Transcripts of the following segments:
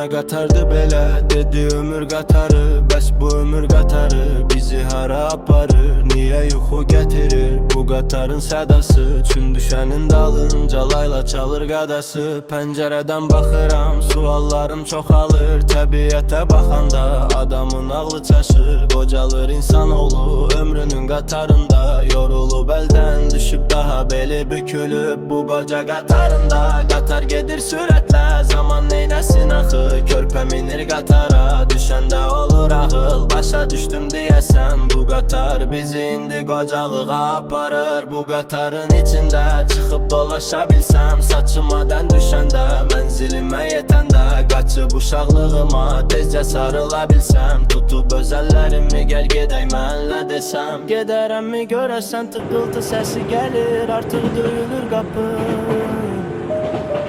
nə qatardı belə, dedi ömür qatarı. Bəs bu ömür qatarı bizi hara aparır? Niyə yuxu gətirir bu qatarın sədası? Çün düşənin dalınca layla çalır qadası. Pəncərədən baxıram, suallarım çoxalır. Təbiətə baxanda adamın ağlı çaşır. Qocalır insanoğlu ömrünün qatarında. Yorulub əldən düşüb daha beli bükülüb bu qoca qatarında. Qatar gedir sürətlə, zaman neynəsin axı? Körpə minir qatara, düşəndə olur ağıl. Başa düşdüm deyəsən, bu qatar bizi indi qocalığa aparır. Bu qatarın içində çıxıb dolaşa bilsəm, saçımadan düşəndə, mənzilimə yetəndə, qaçıb uşaqlığıma tezcə sarıla bilsəm, tutub öz əllərimi gəl gedək mənlə desəm. Gedərəmmi görəsən, tıqqıltı səsi gəlir, artıq döyülür qapı.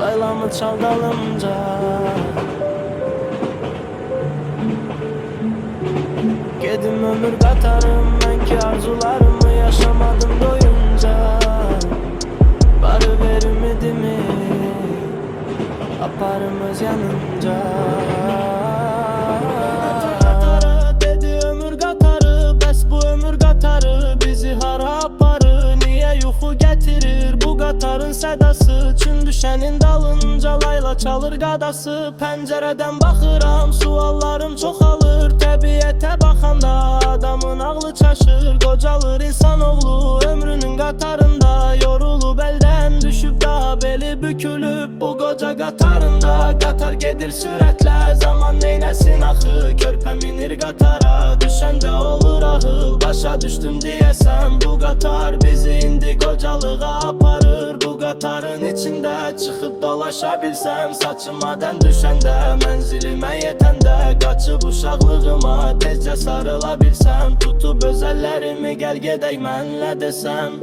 Laylamı çal dalımca, gedim ömür qatarım, mən ki arzularımı yaşamadım doyunca. Barı ver ümidimi, aparım öz yanınca. Dedi ömür qatarı, bəs bu ömür qatarı bizi hara aparır? Niyə yuxu gətirir bu qatarın sədası? Çün düşənin dalınca layla çalır qadası. Pəncərədən baxıram, suallarım çoxalır. Təbiətə baxanda adamın ağlı çaşır. Qocalır insanoğlu ömrünün qatarında. Yorulub əldən düşüb daha beli bükülüb bu qoca qatarında. Qatar gedir sürətlə, zaman neynəsin axı? Körpə minir qatara, düşəndə olur ağıl. Başa düşdüm deyəsən, bu qatar bizi indi qocalığa aparır. Bu qatarın içində çıxıb dolaşa bilsəm, saçımadan düşəndə, mənzilimə yetəndə, qaçıb uşaqlığıma tezcə sarıla bilsəm, tutub öz əllərimi gəl gedək mənlə desəm.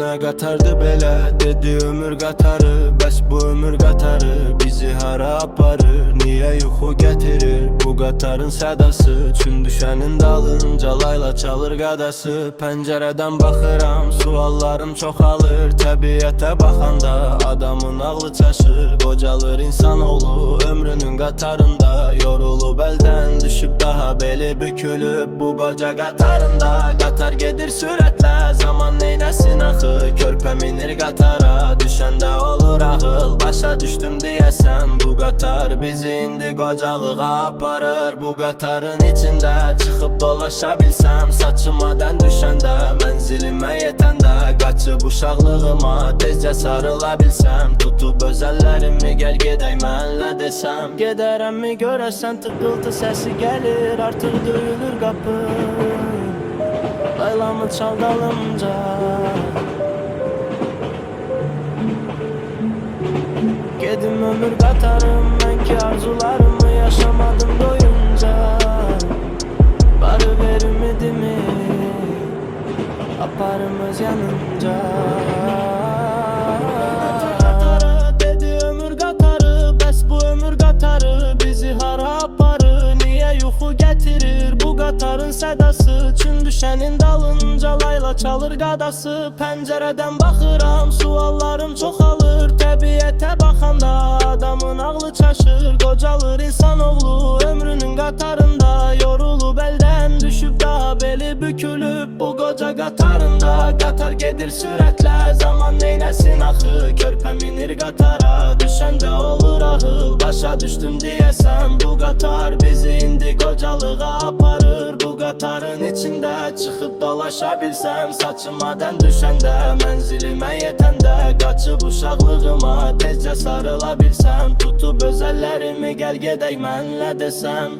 Nə qatardı belə, dedi ömür qatarı. Bəs bu ömür qatarı bizi hara aparır? Niyə yuxu gətirir bu qatarın sədası? Çün düşənin dalınca layla çalır qadası. Pəncərədən baxıram, suallarım çoxalır. Təbiətə baxanda adamın ağlı çaşır. Qocalır insanoğlu ömrünün qatarında. Yorulub əldən düşüb daha beli bükülüb bu qoca qatarında. Qatar gedir sürətlə, zaman neynəsin axı? Körpə minir qatara, düşəndə olur ağıl. Başa düşdüm deyəsən, bu qatar bizi indi qocalığa aparır. Bu qatarın içində çıxıb dolaşa bilsəm, saçımadan düşəndə, mənzilimə yetəndə, qaçıb uşaqlığıma tezcə sarıla bilsəm, tutub öz əllərimi gəl gedək mənlə desəm. Gedərəmmi görəsən, tıqqıltı səsi gəlir, artıq döyülür qapı. Laylamı çal dalımca, gedim ömür qatarım, mən ki arzularımı yaşamadım doyunca. Barı ver ümidimi, aparım öz yanınca. Dedi ömür qatarı, bəs bu ömür qatarı bizi hara aparır? Niyə yuxu gətirir bu qatarın sədası? Çün düşənin dalınca layla çalır qadası. Pəncərədən baxıram, suallarım çoxalır. Təbiətə baxanda adamın ağlı çaşır. Qocalır insanoğlu ömrünün qatarında. Yorulub əldən düşüb daha beli bükülüb bu qoca qatarında. Qatar gedir sürətlə, zaman neynəsin axı? Körpə minir qatara, düşəndə olur ağıl. Başa düşdüm deyəsən, bu qatar bizi indi qocalığa aparır. Bu qatarın içində çıxıb dolaşa bilsəm, saçımadan düşəndə, mənzilimə yetəndə, qaçıb uşaqlığıma tezcə sarıla bilsəm, tutub öz əllərimi gəl gedək mənlə desəm.